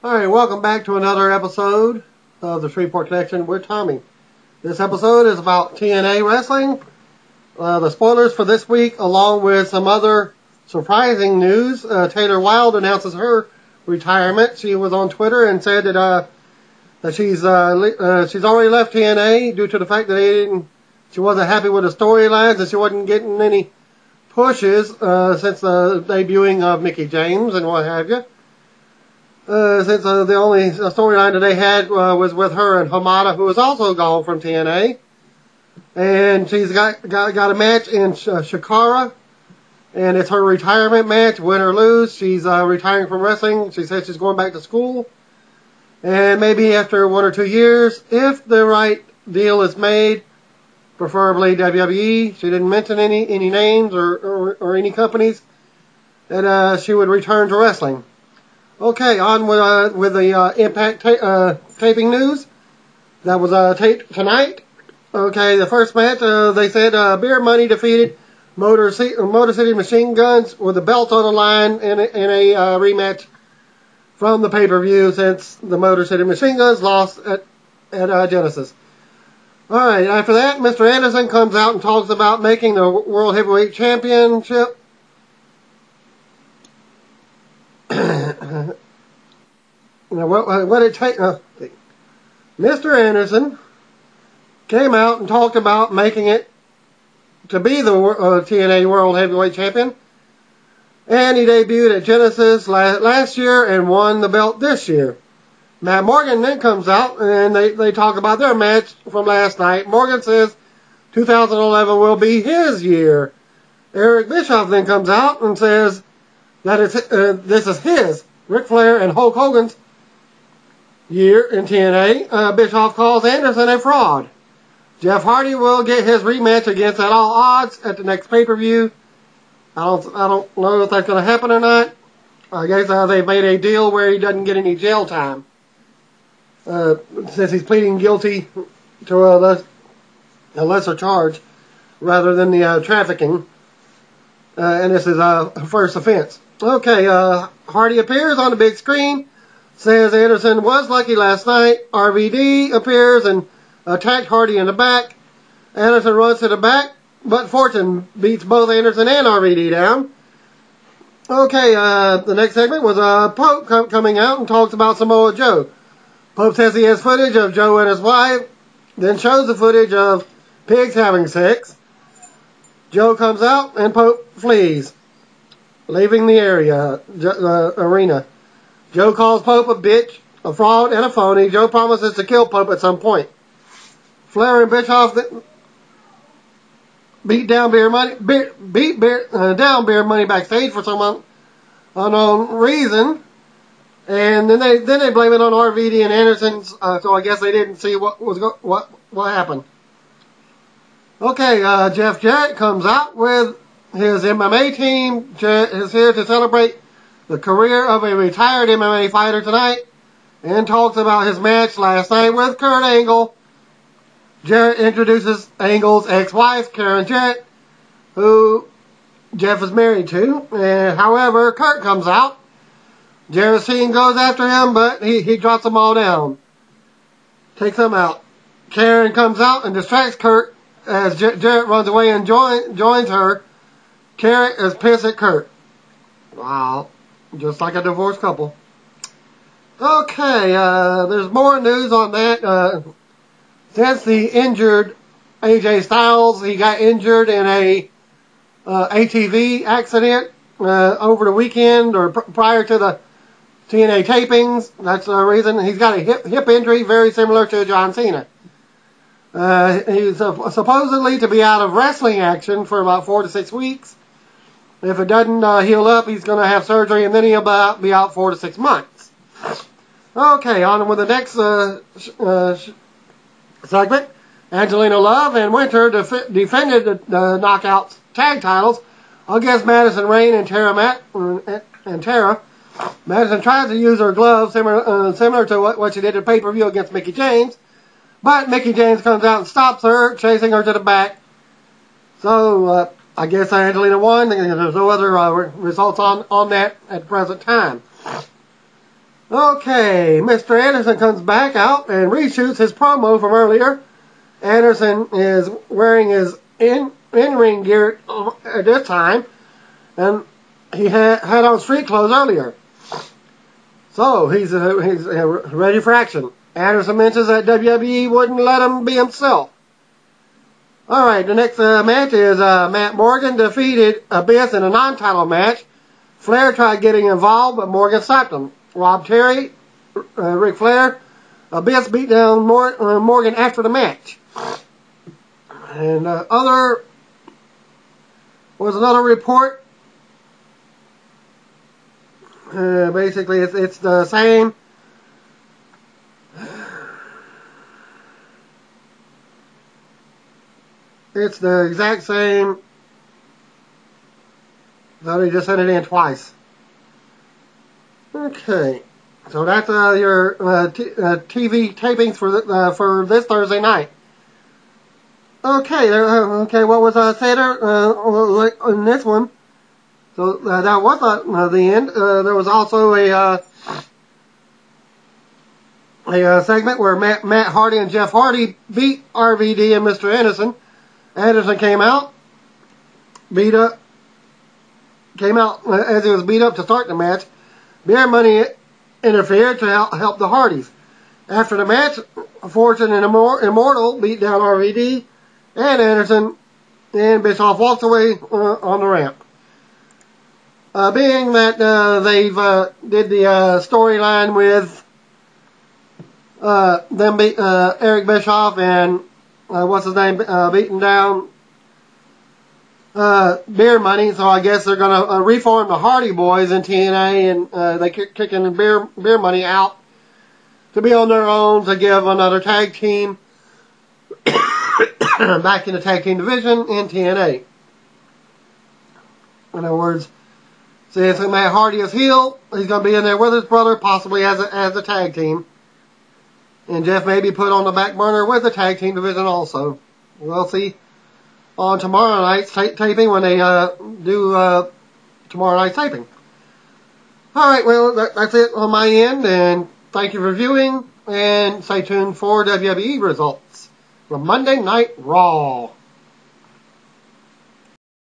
Alright, welcome back to another episode of the Shreveport Connection with Tommy. This episode is about TNA Wrestling. The spoilers for this week, along with some other surprising news. Taylor Wilde announces her retirement. She was on Twitter and said that she's already left TNA due to the fact that she wasn't happy with the storylines and she wasn't getting any pushes since the debuting of Mickie James and what have you. Since the only storyline that they had was with her and Hamada, who is also gone from TNA. And she's got a match in Shakara, and it's her retirement match, win or lose. She's retiring from wrestling. She said she's going back to school. And maybe after 1 or 2 years, if the right deal is made, preferably WWE, she didn't mention any names or any companies, that she would return to wrestling. Okay, on with the Impact taping news. That was taped tonight. Okay, the first match, they said Beer Money defeated Motor City Machine Guns with the belt on the line in a rematch from the pay-per-view since the Motor City Machine Guns lost at Genesis. Alright, after that, Mr. Anderson comes out and talks about making the World Heavyweight Championship what it take? Mr. Anderson came out and talked about making it to be the TNA World Heavyweight Champion, and he debuted at Genesis last year and won the belt this year. Matt Morgan then comes out and they talk about their match from last night. Morgan says 2011 will be his year. Eric Bischoff then comes out and says that this is his, Ric Flair and Hulk Hogan's year in TNA. Bischoff calls Anderson a fraud. Jeff Hardy will get his rematch against At All Odds at the next pay-per-view. I don't know if that's going to happen or not. I guess they made a deal where he doesn't get any jail time. Since he's pleading guilty to a lesser charge rather than the trafficking. And this is a first offense. Okay, Hardy appears on the big screen. Says Anderson was lucky last night. RVD appears and attacked Hardy in the back. Anderson runs to the back, but Fortune beats both Anderson and RVD down. Okay, the next segment was Pope coming out and talks about Samoa Joe. Pope says he has footage of Joe and his wife, then shows the footage of pigs having sex. Joe comes out and Pope flees, leaving the arena. Joe calls Pope a bitch, a fraud, and a phony. Joe promises to kill Pope at some point. Flair and Bischoff beat down Beer Money backstage for some unknown reason, and then they blame it on RVD and Anderson. So I guess they didn't see what happened. Okay, Jeff Jarrett comes out with his MMA team. Jarrett is here to celebrate the career of a retired MMA fighter tonight, and talks about his match last night with Kurt Angle. Jarrett introduces Angle's ex-wife, Karen Jarrett, who Jeff is married to. However, Kurt comes out. Jarrett's team goes after him, but he drops them all down. Takes them out. Karen comes out and distracts Kurt as Jarrett runs away and joins her. Karen is pissed at Kurt. Wow. Just like a divorced couple. Okay, there's more news on that. Since the injured AJ Styles, he got injured in a ATV accident over the weekend or prior to the TNA tapings. That's the reason. He's got a hip injury very similar to John Cena. He's supposedly to be out of wrestling action for about 4 to 6 weeks. If it doesn't heal up, he's going to have surgery, and then he'll be out 4 to 6 months. Okay, on with the next segment. Angelina Love and Winter defended the Knockouts tag titles against Madison Rayne and Tara. Madison tries to use her glove similar to what she did at pay-per-view against Mickie James, but Mickie James comes out and stops her, chasing her to the back. So, I guess Angelina won. There's no other results on that at the present time. Okay, Mr. Anderson comes back out and reshoots his promo from earlier. Anderson is wearing his in-ring gear at this time, and he had on street clothes earlier. So he's ready for action. Anderson mentions that WWE wouldn't let him be himself. Alright, the next match is Matt Morgan defeated Abyss in a non-title match. Flair tried getting involved, but Morgan stopped him. Rob Terry, Ric Flair, Abyss beat down Morgan after the match. And another report. Basically, it's the same. It's the exact same. So they just sent it in twice. Okay, so that's your TV tapings for this Thursday night. Okay, what was said in this one? So that was the end. There was also a segment where Matt Hardy and Jeff Hardy beat RVD and Mr. Anderson. Anderson came out as he was beat up to start the match. Beer Money interfered to help the Hardys. After the match, Fortune and Immortal beat down RVD and Anderson, and Bischoff walked away on the ramp. Being that they've did the storyline with them Eric Bischoff and beating down Beer Money, so I guess they're gonna reform the Hardy Boys in TNA, and they kicking Beer Money out to be on their own to give another tag team back in the tag team division in TNA. In other words, since Matt Hardy is heel, he's gonna be in there with his brother, possibly as a tag team, and Jeff may be put on the back burner with the tag team division also. We'll see on tomorrow night's taping when they do tomorrow night's taping. Alright, well, that's it on my end, and thank you for viewing, and stay tuned for WWE results from Monday Night Raw.